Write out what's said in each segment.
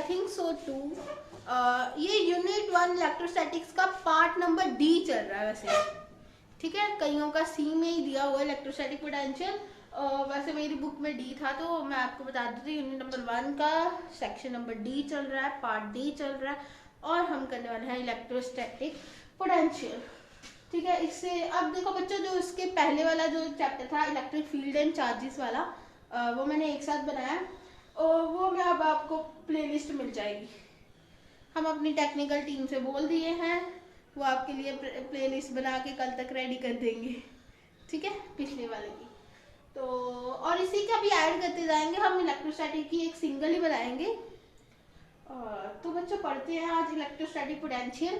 आई think so too. ये unit 1 electrostatics का part number d चल रहा है वैसे, ठीक है। कईयों का सी में ही दिया हुआ है इलेक्ट्रोस्टैटिक पोटेंशियल, वैसे मेरी बुक में डी था, तो मैं आपको बता देती हूँ यूनिट नंबर 1 का सेक्शन नंबर डी चल रहा है, पार्ट डी चल रहा है, और हम करने वाले हैं इलेक्ट्रोस्टैटिक पोटेंशियल, ठीक है। इससे अब देखो बच्चों, जो इसके पहले वाला जो चैप्टर था इलेक्ट्रिक फील्ड एंड चार्जेस वाला, वो मैंने एक साथ बनाया, और वो मैं अब आपको प्लेलिस्ट मिल जाएगी। हम अपनी टेक्निकल टीम से बोल दिए हैं, वो आपके लिए प्लेलिस्ट बना के कल तक रेडी कर देंगे, ठीक है, पिछले वाले की। तो और इसी का भी ऐड करते जाएंगे, हम इलेक्ट्रोस्टैटिक की एक सिंगल ही बनाएंगे। तो बच्चों पढ़ते हैं आज इलेक्ट्रोस्टैटिक पोटेंशियल।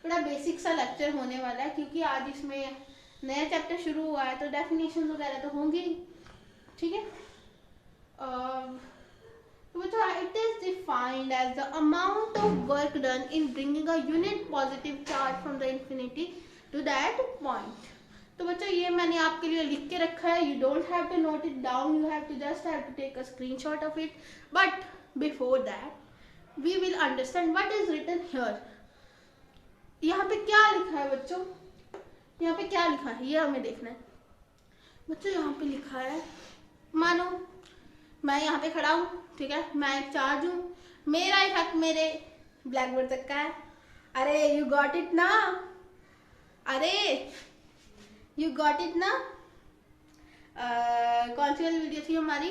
बड़ा बेसिक सा लेक्चर होने वाला है, क्योंकि आज इसमें नया चैप्टर शुरू हुआ है, तो डेफिनेशन वगैरह तो होंगी, ठीक है। तो बच्चों, it is defined as the amount of work done in bringing a unit positive charge from the infinity to that point. तो बच्चों ये मैंने आपके लिए लिख के रखा है, you don't have to note it down, you have to just have to take a screenshot of it. But before that we will understand what is written here. यहाँ पे क्या लिखा है बच्चों, यहाँ पे क्या लिखा है ये हमें देखना है। बच्चों यहाँ पे लिखा है, मानो मैं यहाँ पे खड़ा हूँ, ठीक है, मैं एक चार्ज हूँ, मेरा इफेक्ट मेरे ब्लैक बोर्ड तक का है। अरे यू गॉट इट ना, अरे यू गॉट इट ना। कौन सी वाली वीडियो थी हमारी,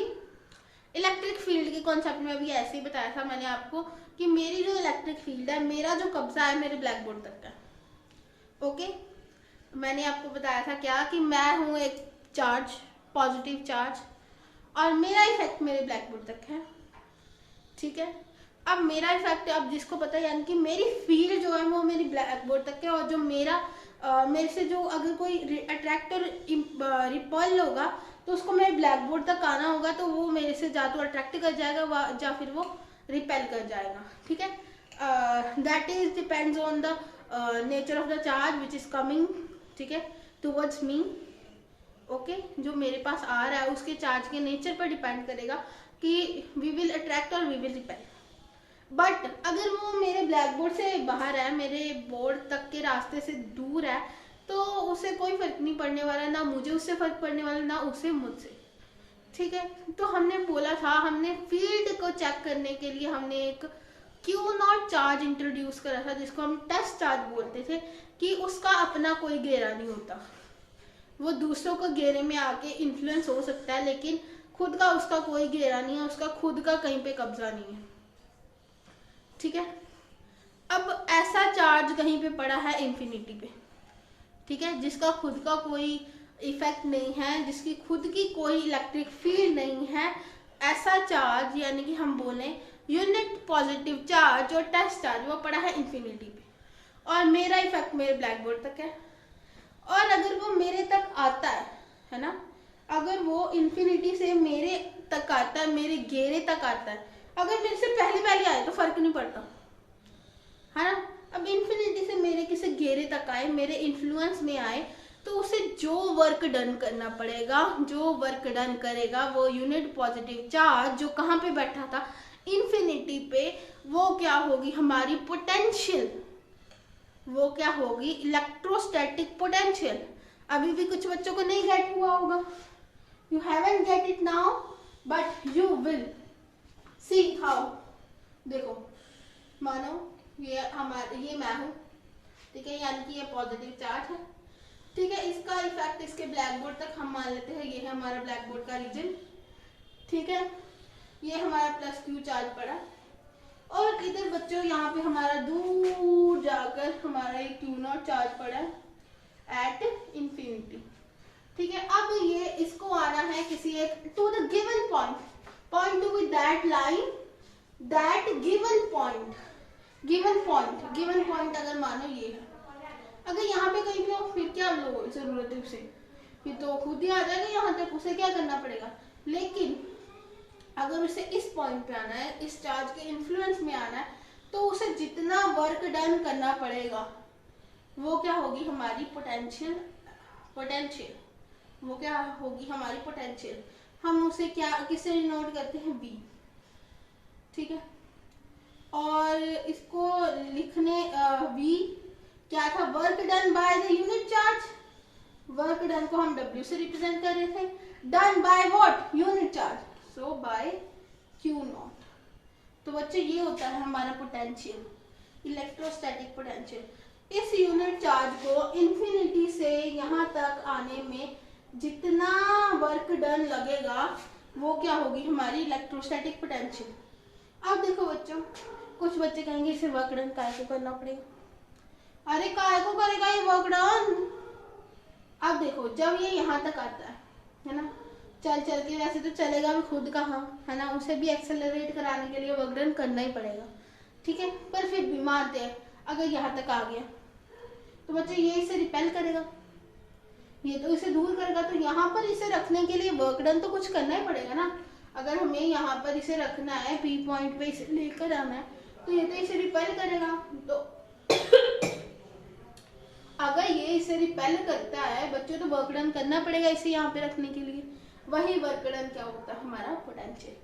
इलेक्ट्रिक फील्ड के कॉन्सेप्ट में भी ऐसे ही बताया था मैंने आपको कि मेरी जो इलेक्ट्रिक फील्ड है, मेरा जो कब्जा है मेरे ब्लैक बोर्ड तक का। ओके, मैंने आपको बताया था क्या कि मैं हूँ एक चार्ज, पॉजिटिव चार्ज, और मेरा इफेक्ट मेरे ब्लैक बोर्ड तक है, ठीक है। अब मेरा इफेक्ट, अब जिसको पता है, यानी कि मेरी फील्ड जो है वो मेरी ब्लैक बोर्ड तक है, और जो मेरा मेरे से जो अगर कोई अट्रैक्ट और रिपल होगा तो उसको मेरे ब्लैक बोर्ड तक आना होगा, तो वो मेरे से या तो अट्रैक्ट कर जाएगा या फिर वो रिपेल कर जाएगा, ठीक है। That is depends on the nature of the charge which is coming, ठीक है, टुवर्ड्स मी। ओके, जो मेरे पास आ रहा है उसके चार्ज के नेचर पर डिपेंड करेगा कि वी विल अट्रैक्ट और वी विल रिपेल। बट अगर वो मेरे ब्लैक बोर्ड से बाहर है, मेरे बोर्ड तक के रास्ते से दूर है, तो उसे कोई फर्क नहीं पड़ने वाला, ना मुझे उससे फर्क पड़ने वाला, ना उसे मुझसे, ठीक है। तो हमने बोला था, हमने फील्ड को चेक करने के लिए हमने एक क्यू नॉट चार्ज इंट्रोड्यूस करा था, जिसको हम टेस्ट चार्ज बोलते थे, कि उसका अपना कोई घेरा नहीं होता, वो दूसरों को घेरे में आके इन्फ्लुएंस हो सकता है, लेकिन खुद का उसका कोई घेरा नहीं है, उसका खुद का कहीं पे कब्जा नहीं है, ठीक है। अब ऐसा चार्ज कहीं पे पड़ा है इंफिनिटी पे, ठीक है, जिसका खुद का कोई इफेक्ट नहीं है, जिसकी खुद की कोई इलेक्ट्रिक फील्ड नहीं है, ऐसा चार्ज, यानी कि हम बोले यूनिट पॉजिटिव चार्ज और टेस्ट चार्ज, वो पड़ा है इंफिनिटी पे, और मेरा इफेक्ट मेरे ब्लैक बोर्ड तक है। और अगर वो मेरे तक आता है ना, अगर वो इंफिनिटी से मेरे तक आता है, मेरे घेरे तक आता है, अगर मेरे से पहले आए तो फर्क नहीं पड़ता, है ना। अब इंफिनिटी से मेरे किसी घेरे तक आए, मेरे इन्फ्लुएंस में आए, तो उसे जो वर्क डन करना पड़ेगा, जो वर्क डन करेगा वो यूनिट पॉजिटिव चार्ज जो कहाँ पे बैठा था, इंफिनिटी पे, वो क्या होगी हमारी पोटेंशियल, वो क्या होगी इलेक्ट्रोस्टैटिक पोटेंशियल। अभी भी कुछ बच्चों को नहीं गेट हुआ होगा, you haven't get it now but you will see how. देखो, मानो ये मैं हूँ, ठीक है, यानी कि ये पॉजिटिव चार्ज है, ठीक है, इसका इफेक्ट इसके ब्लैक बोर्ड तक हम मान लेते हैं, ये है हमारा ब्लैक बोर्ड का रीजन, ठीक है, ये हमारा प्लस क्यू चार्ज पड़ा, और इधर बच्चों यहाँ पे हमारा दूर जाकर हमारा एक क्यू नॉट चार्ज पड़ा है एट इंफिनिटी, ठीक है। अब ये इसको आना है किसी एक to the given point to with that line, that given point अगर मानो ये है, अगर यहाँ पे कहीं भी हो फिर क्या लो जरूरत है उसे, फिर तो खुद ही आ जाएगा यहाँ तक, उसे क्या करना पड़ेगा। लेकिन अगर उसे इस पॉइंट पे आना है, इस चार्ज के इन्फ्लुएंस में आना है, तो उसे जितना वर्क डन करना पड़ेगा वो क्या होगी हमारी पोटेंशियल, वो क्या होगी हमारी पोटेंशियल। हम उसे क्या किससे नोट करते हैं, V, ठीक है। और इसको लिखने वी क्या था, work done by the unit charge. Work done को हम W से रिप्रेजेंट कर रहे थे, done by what, unit charge, so by Q naught. तो बच्चे ये होता है हमारा पोटेंशियल, इलेक्ट्रोस्टैटिक पोटेंशियल। इस यूनिट चार्ज को इंफिनिटी से यहाँ तक आने में जितना वर्क डन लगेगा वो क्या होगी, हमारी इलेक्ट्रोस्टैटिक पोटेंशियल। अब देखो बच्चों, कुछ बच्चे कहेंगे इसे वर्क डन काय को करना पड़ेगा, अरे काय को करेगा ये वर्क डन। अब देखो जब ये यहाँ तक आता है ना, चल चल के वैसे तो चलेगा भी खुद का, हाँ है ना, उसे भी एक्सेलरेट कराने के लिए वर्क डन करना ही पड़ेगा, ठीक है। पर फिर भी मानते हैं अगर यहाँ तक आ गया तो बच्चे ये इसे रिपेल करेगा, ये तो इसे दूर करेगा, तो यहाँ पर इसे रखने के लिए वर्क डन तो कुछ करना ही पड़ेगा ना। अगर हमें यहाँ पर इसे रखना है, पी पॉइंट पे इसे लेकर आना है, तो ये तो इसे रिपेल करेगा। तो अगर ये इसे रिपेल करता है बच्चों, तो वर्क डन करना पड़ेगा इसे यहाँ पे रखने के लिए। वही वर्क डन क्या होता है, हमारा पोटेंशियल।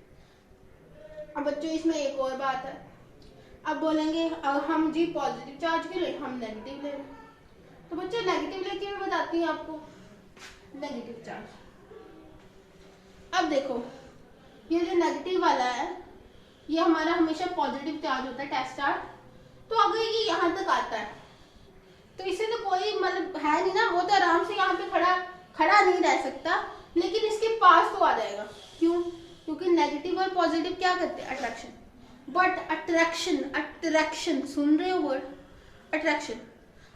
अब बच्चों इसमें एक और बात है, अब बोलेंगे हम जी पॉजिटिव चार्ज के लिए हम नेगेटिव ले रहे हैं, तो बच्चों नेगेटिव लेके मैं बताती हूँ आपको नेगेटिव चार्ज। अब देखो ये जो नेगेटिव वाला है ये हमारा हमेशा पॉजिटिव चार्ज होता है, टेस्ट चार्ज। तो अगर ये यहाँ तक आता है तो इसे तो कोई मतलब है नहीं ना, वो तो आराम से यहाँ पे खड़ा नहीं रह सकता, लेकिन इसके पास तो आ जाएगा। क्यों? क्योंकि नेगेटिव और पॉजिटिव क्या करते हैं, अट्रैक्शन। बट अट्रैक्शन सुन रहे हो वर्ड, अट्रैक्शन।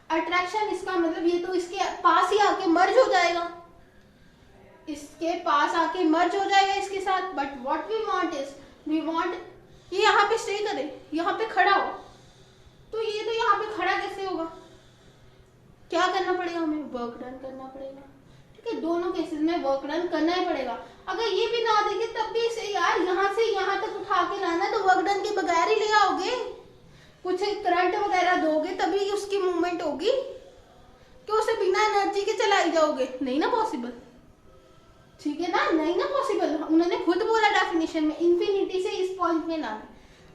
अट्रैक्शन इसका मतलब ये तो इसके पास ही आके मर्ज हो जाएगा, इसके पास आके मर्ज हो जाएगा इसके साथ। But what we want is, we want ये यहाँ पे स्टे करे, यहाँ पे खड़ा हो। तो ये तो यहाँ पे खड़ा कैसे होगा, क्या करना पड़ेगा हमें, वर्क डन करना पड़ेगा, ठीक है। दोनों केसेस में वर्क डन करना ही पड़ेगा। अगर ये भी ना देखे तब भी इसे यार यहाँ से यहाँ तक उठा के लाना, तो वर्क डन के बगैर ही ले आओगे, कुछ करंट वगैरह दोगे तभी उसकी मूवमेंट होगी, कि उसे बिना एनर्जी के चलाई जाओगे, नहीं ना पॉसिबल, ठीक है ना, नहीं ना पॉसिबल। उन्होंने खुद बोला डेफिनेशन में, इंफिनिटी से इस पॉइंट में लाना,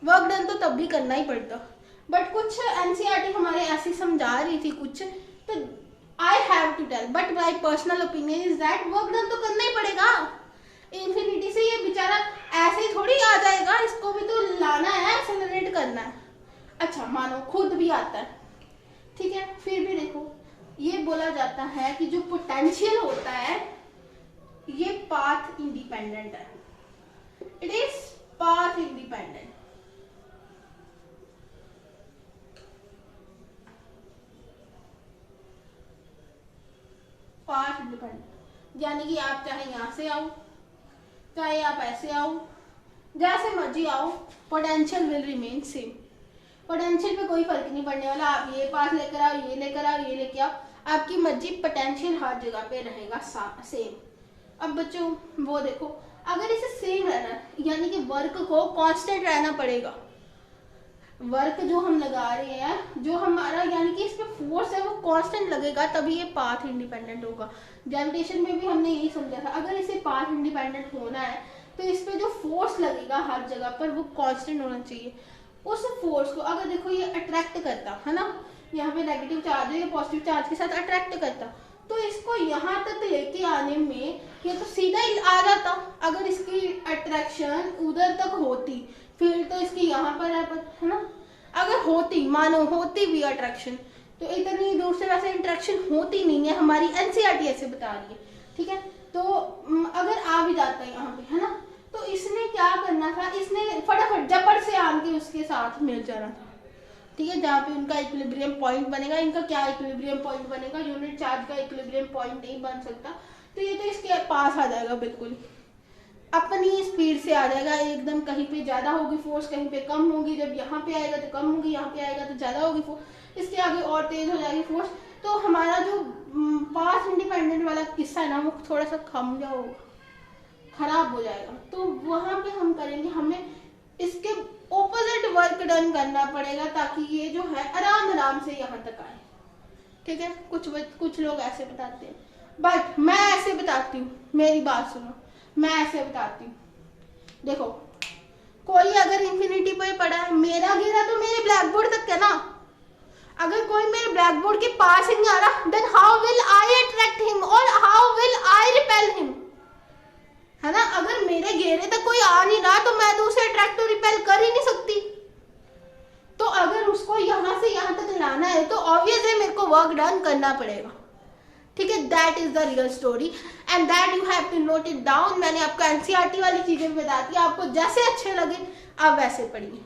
वर्क डन तो तब भी करना ही पड़ता। बट कुछ एनसीईआरटी हमारे ऐसे समझा रही थी कुछ, तो I have to tell, but my personal opinion is that work done तो करना ही पड़ेगा। इंफिनिटी से ये बेचारा ऐसे ही थोड़ी आ जाएगा, इसको भी तो लाना है, एक्सेलरेट करना है। अच्छा मानो खुद भी आता है, ठीक है, फिर भी देखो ये बोला जाता है कि जो पोटेंशियल होता है ये पाथ इंडिपेंडेंट है, it is path independent. Path independent यानी कि आप चाहे यहां से आओ, चाहे आप ऐसे आओ, जैसे मर्जी आओ, potential will remain same. Potential पे कोई फर्क नहीं पड़ने वाला, आप ये पास लेकर आओ, ये लेकर आओ, ये लेके आओ, आपकी मर्जी, पोटेंशियल हर जगह पे रहेगा सेम। अब बच्चों वो देखो, अगर इसे सेम रहना है यानी कि वर्क को कांस्टेंट रहना पड़ेगा। वर्क जो हम लगा रहे हैं, जो हमारा यानी कि इस पे फोर्स है वो कांस्टेंट लगेगा, तभी ये पाथ इंडिपेंडेंट होगा। ग्रेविटेशन में भी हमने यही समझा था, अगर इसे पाथ इंडिपेंडेंट होना है तो इस पे जो फोर्स लगेगा हर जगह पर वो कांस्टेंट होना चाहिए। उस फोर्स को अगर देखो ये अट्रैक्ट करता है ना, यहाँ पे नेगेटिव चार्ज है, ये पॉजिटिव चार्ज के साथ अट्रैक्ट करता, तो इसको यहाँ तक लेके आने में ये तो सीधा ही आ जाता। अगर इसकी अट्रैक्शन उधर तक होती, फील्ड तो इसकी यहाँ पर है ना, अगर होती, मानो होती भी अट्रैक्शन, तो इतनी दूर से वैसे इंटरेक्शन होती नहीं है, हमारी एनसीईआरटी ऐसे बता रही है, ठीक है। तो अगर आ भी जाता है यहाँ पे, है ना, तो इसने क्या करना था, इसने फटाफट जबड़ से आके उसके साथ मिल जाना था, ठीक है, जहाँ पे उनका इक्विलिब्रियम पॉइंट बनेगा। इनका क्या इक्विलिब्रियम पॉइंट बनेगा, यूनिट चार्ज का इक्विलिब्रियम पॉइंट नहीं बन सकता, तो ये तो इसके पास आ जाएगा, बिल्कुल अपनी स्पीड से आ जाएगा एकदम। कहीं पे ज्यादा होगी फोर्स, कहीं पे कम होगी, जब यहाँ पे आएगा तो कम होगी, यहाँ पे आएगा तो ज्यादा होगी फोर्स, इसके आगे और तेज हो जाएगी फोर्स। तो हमारा जो पाथ इंडिपेंडेंट वाला किस्सा है ना, वो थोड़ा सा खम जाओ, खराब हो जाएगा। तो वहां पे हम करेंगे, हमें इसके ऑपोजिट वर्क डन करना पड़ेगा, ताकि ये जो है आराम से यहाँ तक आए, ठीक है। कुछ लोग ऐसे बताते हैं, बट मैं ऐसे बताती हूँ, मेरी बात सुनो, मैं ऐसे बताती हूँ। देखो कोई अगर इंफिनिटी पे पड़ा है, मेरा घेरा तो मेरे ब्लैक बोर्ड तक है ना। अगर कोई मेरे ब्लैक बोर्ड के पास ही नहीं आ रहा, then how will I attract him और how will I repel him, है ना। अगर मेरे घेरे तक कोई आ नहीं रहा तो मैं तो उसे अट्रैक्ट और रिपेल कर ही नहीं सकती। तो अगर उसको यहाँ से यहाँ तक लाना है तो ऑब्वियस है मेरे को वर्क डन करना पड़ेगा, ठीक है। That is the real story and that you have to note it down. मैंने आपको एनसीईआरटी वाली चीजें भी बता दी, आपको जैसे अच्छे लगे आप वैसे पढ़िए।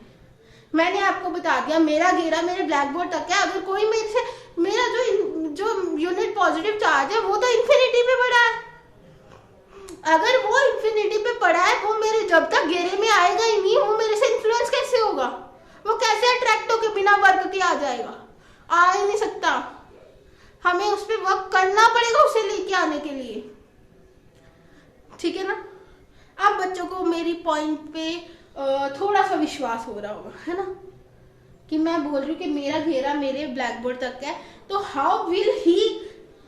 मैंने आपको बता दिया मेरा घेरा मेरे ब्लैक बोर्ड तक है। अगर कोई मेरे से मेरा जो यूनिट पॉजिटिव चार्ज है वो तो इन्फिनिटी पे पड़ा है, अगर वो इन्फिनिटी पे पड़ा है वो मेरे जब तक घेरे में आएगा ही नहीं, वो मेरे से इन्फ्लुएंस कैसे होगा, वो कैसे अट्रैक्ट होकर बिना वर्क के आ जाएगा, आ ही नहीं सकता। हमें उस पर वर्क करना पड़ेगा उसे लेके आने के लिए, ठीक है ना। अब बच्चों को मेरी पॉइंट पे थोड़ा सा विश्वास हो रहा होगा, है ना, कि मैं बोल रही हूँ कि मेरा घेरा मेरे ब्लैक बोर्ड तक है, तो how will he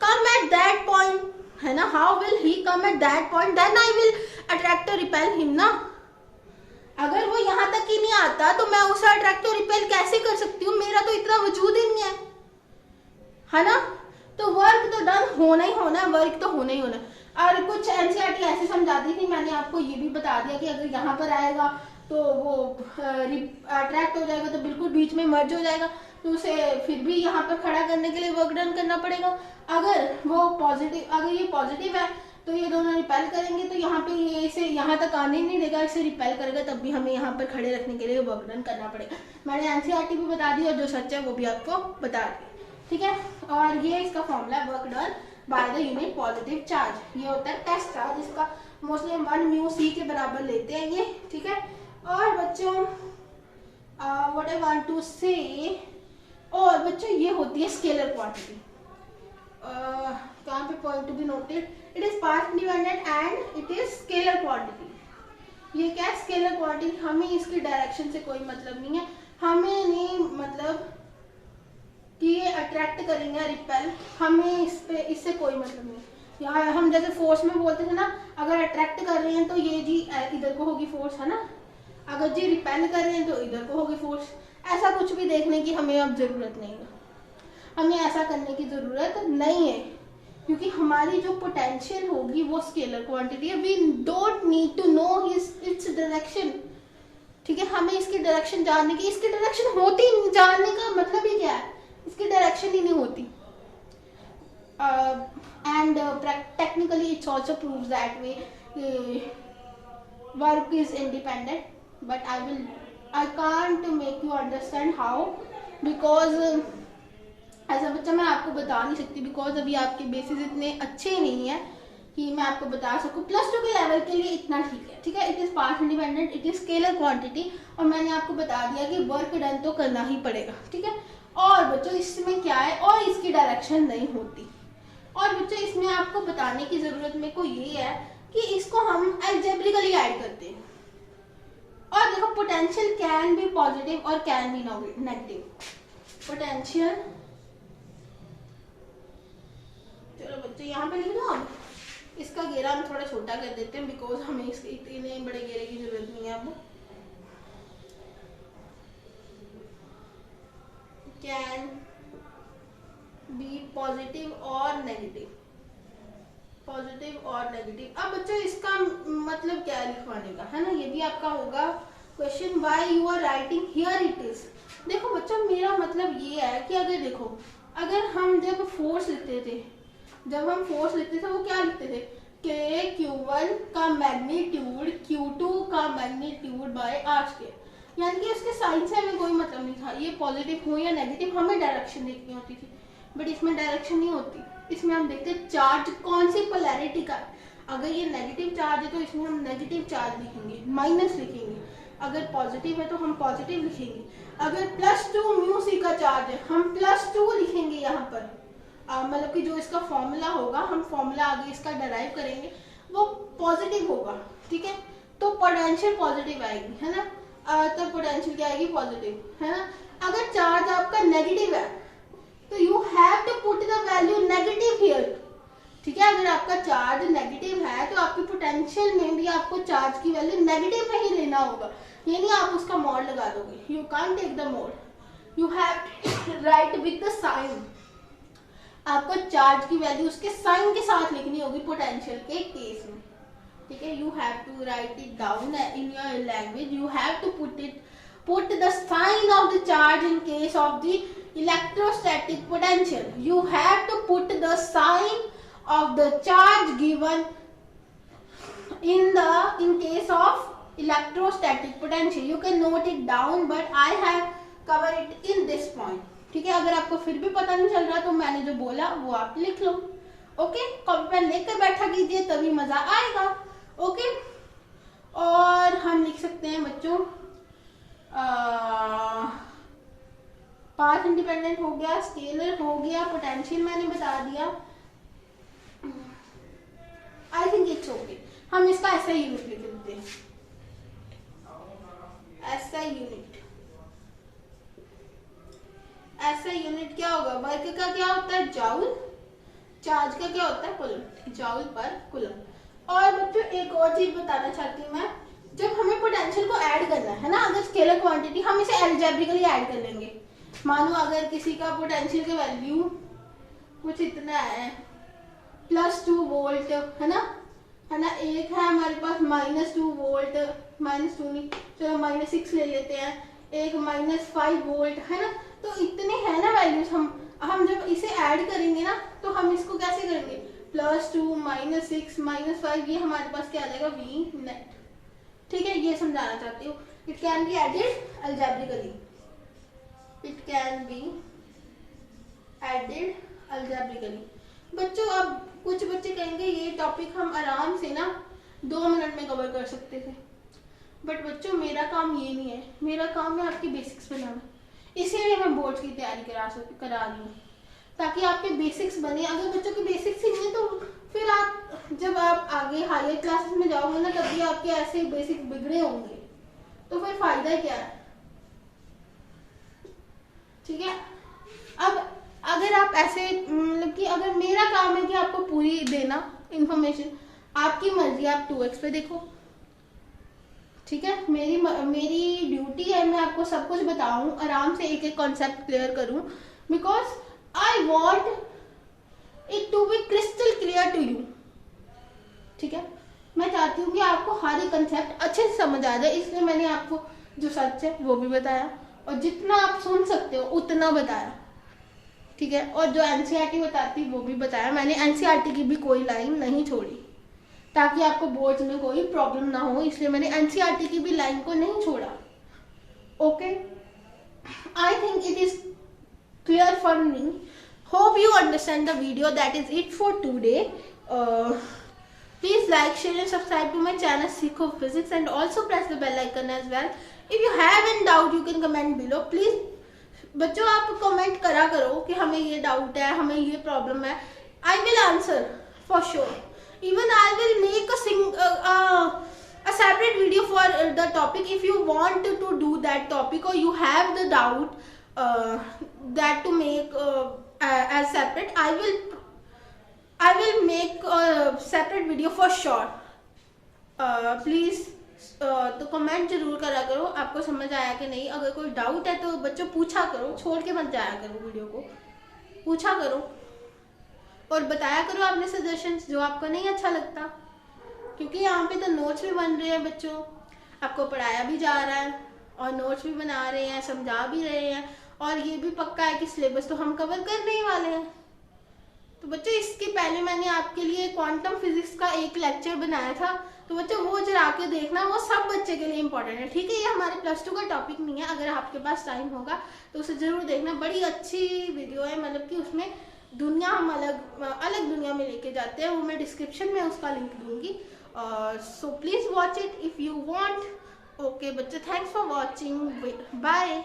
come at that point, है ना, how will he come at that point, then I will attract और रिपेल हिम ना। अगर वो यहाँ तक ही नहीं आता तो मैं उसे अट्रैक्ट और रिपेल कैसे कर सकती हूँ, मेरा तो इतना वजूद ही नहीं है ना। तो वर्क तो डन होना ही होना है, वर्क तो होना ही होना है। और कुछ एनसीईआरटी ऐसे समझाती थी, मैंने आपको ये भी बता दिया कि अगर यहाँ पर आएगा तो वो अट्रैक्ट हो जाएगा तो बिल्कुल बीच में मर्ज हो जाएगा, तो उसे फिर भी यहाँ पर खड़ा करने के लिए वर्क डन करना पड़ेगा। अगर वो पॉजिटिव, अगर ये पॉजिटिव है तो ये दोनों रिपेल करेंगे, तो यहाँ पे ये इसे यहाँ तक आने ही नहीं देगा, इसे रिपेल करेगा, तब भी हमें यहाँ पर खड़े रखने के लिए वर्क डन करना पड़ेगा। मैंने एनसीईआरटी भी बता दी और जो सच है वो भी आपको बता दी, ठीक है। और ये इसका फॉर्मूला है work done by the unit positive charge. ये होता है टेस्ट चार्ज, इसका मोस्टली हम 1 म्यू सी के बराबर लेते हैं ये, ठीक है। और बच्चों व्हाट आई वांट टू से, और बच्चों ये होती है स्केलर क्वांटिटी। कहाँ पे point to be noted, it is path independent and it is scalar quantity. ये क्या है स्केलर क्वांटिटी, हमें इसकी डायरेक्शन से कोई मतलब नहीं है, हमें नहीं मतलब कि ये अट्रैक्ट करेंगे रिपेल, हमें इससे कोई मतलब नहीं। यहाँ हम जैसे फोर्स में बोलते थे ना, अगर अट्रैक्ट कर रहे हैं तो ये जी इधर को होगी फोर्स, है ना, अगर जी रिपेल कर रहे हैं तो इधर को होगी फोर्स। ऐसा कुछ भी देखने की हमें अब जरूरत नहीं है, हमें ऐसा करने की जरूरत नहीं है, क्योंकि हमारी जो पोटेंशियल होगी वो स्केलर क्वांटिटी है। We don't need to know its direction, ठीक है। हमें इसकी डायरेक्शन जानने की, इसकी डायरेक्शन होती, जानने का मतलब ही क्या है, इसकी डायरेक्शन ही नहीं होती। And technically it's also proves that way work is independent, but I can't make you understand how, because ऐसा बच्चा मैं आपको बता नहीं सकती, बिकॉज अभी आपके बेसिस इतने अच्छे नहीं है कि मैं आपको बता सकूं। +2 के लेवल के लिए इतना ठीक है, ठीक है। It is path independent, it is scalar quantity, और मैंने आपको बता दिया कि वर्क डन तो करना ही पड़ेगा, ठीक है। और बच्चों इसमें क्या है, और इसकी डायरेक्शन नहीं होती। और बच्चों इसमें आपको बताने की जरूरत मेरे को ये है कि इसको हम अलजेब्रिकली ऐड करते हैं। और देखो पोटेंशियल कैन बी पॉजिटिव और कैन बी नेगेटिव। पोटेंशियल, चलो बच्चों यहाँ पे लिख दो, हम इसका घेरा हम थोड़ा छोटा कर देते हैं, बिकॉज हमें इसके इतने बड़े घेरे की जरूरत नहीं है अब। कैन बी पॉजिटिव और नेगेटिव, पॉजिटिव और नेगेटिव। अब बच्चों इसका मतलब क्या है लिखवाने का, है ना, ये भी आपका होगा question, why you are writing here it is. देखो बच्चों मेरा मतलब ये है कि अगर देखो, अगर हम जब फोर्स लिखते थे, वो क्या लिखते थे, के Q1 का मैग्नीट्यूड Q2 का मैग्नीट्यूड बाय r स्क्वायर, यानी कि उसके साइन से हमें कोई मतलब नहीं था, ये पॉजिटिव हो या नेगेटिव, हमें डायरेक्शन देखनी होती थी। बट इसमें डायरेक्शन नहीं होती, इसमें हम देखते हैं चार्ज कौन सी पोलैरिटी का। अगर ये नेगेटिव चार्ज है तो इसमें हम नेगेटिव चार्ज लिखेंगे, माइनस लिखेंगे। अगर पॉजिटिव है तो हम पॉजिटिव लिखेंगे। अगर +2 म्यू सी का चार्ज है हम +2 लिखेंगे यहाँ पर, मतलब कि जो इसका फॉर्मूला होगा, हम फॉर्मूला आगे इसका डराइव करेंगे, वो पॉजिटिव होगा, ठीक है। तो पोटेंशियल पॉजिटिव आएगी, है ना, तो पोटेंशियल क्या आएगी, पॉजिटिव, है ना। अगर चार्ज आपका नेगेटिव है तो you have to put the value negative here, ठीक है, अगर आपका चार्ज नेगेटिव है तो आपकी पोटेंशियल में भी आपको चार्ज की वैल्यू नेगेटिव में ही लेना होगा, ये नहीं आप उसका मॉड लगा दोगे। You can't take the mod, you have write with the sign. आपको चार्ज की वैल्यू उसके साइन के साथ लिखनी होगी पोटेंशियल के केस में, ठीक है। You have to write it down in your language, you have to put the sign of the charge in case of the electrostatic potential. You have to put the sign of the charge given in case of electrostatic potential. You can note it down, but I have covered it in this point. ठीक है, अगर आपको फिर भी पता नहीं चल रहा तो मैंने जो बोला वो आप लिख लो। ओके, कॉपी पेन लेकर बैठा कीजिए, तभी मजा आएगा। ओके, और हम लिख सकते हैं बच्चों पाथ इंडिपेंडेंट हो गया, स्केलर हो गया, पोटेंशियल मैंने बता दिया। I think it's okay. हम इसका ऐसा यूनिट लिख देते हैं, ऐसा यूनिट। ऐसा यूनिट क्या होगा? वर्क का क्या होता है? जाउल। चार्ज का क्या होता है? कूलम। जाउल पर कूलम। और बच्चों एक और चीज बताना चाहती हूँ मैं, जब हमें पोटेंशियल को ऐड करना है ना, अगर स्केलर क्वांटिटी हम इसे अलजेब्रिकली ऐड कर लेंगे। मानो अगर किसी का पोटेंशियल का वैल्यू कुछ इतना है, +2 वोल्ट है ना, एक है हमारे पास -2 वोल्ट, -2 नहीं, चलो -6 ले लेते हैं, एक -5 वोल्ट है ना, तो इतने हैं ना वैल्यूज। हम जब इसे ऐड करेंगे ना तो हम इसको कैसे करेंगे? +2 -6 -5, ये हमारे पास क्या आ जाएगा? V net. ठीक है, ये समझाना चाहती हूँ। It can be added algebraically, it can be added algebraically. बच्चों अब कुछ बच्चे कहेंगे ये टॉपिक हम आराम से ना 2 मिनट में कवर कर सकते थे, बट बच्चों मेरा काम ये नहीं है, मेरा काम है आपकी बेसिक्स बनाना। इसीलिए मैं बोर्ड की तैयारी करा रही हूँ, ताकि आपके बेसिक्स बने। अगर बच्चों के बेसिक्स ही नहीं तो फिर आप जब आप आगे हायर क्लासेस में जाओगे ना, तभी आपके ऐसे बेसिक बिगड़े होंगे, तो फिर फायदा क्या है? ठीक है, अब अगर आप ऐसे मतलब कि अगर मेरा काम है कि आपको पूरी देना इंफॉर्मेशन, आपकी मर्जी, आप 2x पे देखो। ठीक है, मेरी ड्यूटी है मैं आपको सब कुछ बताऊं, आराम से एक एक कॉन्सेप्ट क्लियर करूं, because I want it to be crystal clear to you. ठीक है, मैं चाहती हूँ कि आपको हर एक कंसेप्ट अच्छे से समझ आ जाए, इसलिए मैंने आपको जो सच है वो भी बताया और जितना आप सुन सकते हो उतना बताया। ठीक है, और जो एनसीईआरटी बताती वो भी बताया। मैंने एनसीईआरटी की भी कोई लाइन नहीं छोड़ी ताकि आपको बोर्ड में कोई प्रॉब्लम ना हो, इसलिए मैंने एनसीईआरटी की भी लाइन को नहीं छोड़ा। Okay, I think it is clear for me. Hope you understand the video. That is it for today. Please like, share and subscribe to my channel Seekho Physics and also press the bell icon as well. If you have any doubt, you can comment below. Please बच्चों आप comment करा करो कि हमें ये doubt है, हमें ये प्रॉब्लम है। I will answer for sure. Even I will make a separate video for the topic. If you want to do that topic or you have the doubt that to make as separate, I will make a separate video for sure. Please तो comment जरूर करा करो आपको समझ आया कि नहीं। अगर कोई डाउट है तो बच्चों पूछा करो, छोड़ के मत जाया करो, वीडियो को पूछा करो और बताया करो अपने सजेशंस जो आपको नहीं अच्छा लगता, क्योंकि यहाँ पे तो नोट्स भी बन रहे हैं बच्चों, आपको पढ़ाया भी जा रहा है और नोट्स भी बना रहे हैं, समझा भी रहे हैं, और ये भी पक्का है कि सिलेबस तो हम कवर करने ही वाले हैं। तो बच्चों इसके पहले मैंने आपके लिए क्वांटम फिजिक्स का एक लेक्चर बनाया था, तो बच्चों वो जरा के देखना, वो सब बच्चे के लिए इंपॉर्टेंट है। ठीक है, ये हमारे +2 का टॉपिक नहीं है, अगर आपके पास टाइम होगा तो उसे जरूर देखना। बड़ी अच्छी वीडियो है, मतलब कि उसमें दुनिया हम अलग दुनिया में लेके जाते हैं, वो मैं डिस्क्रिप्शन में उसका लिंक दूंगी। So please watch it if you want. Okay बच्चों, थैंक्स फॉर वॉचिंग, बाय।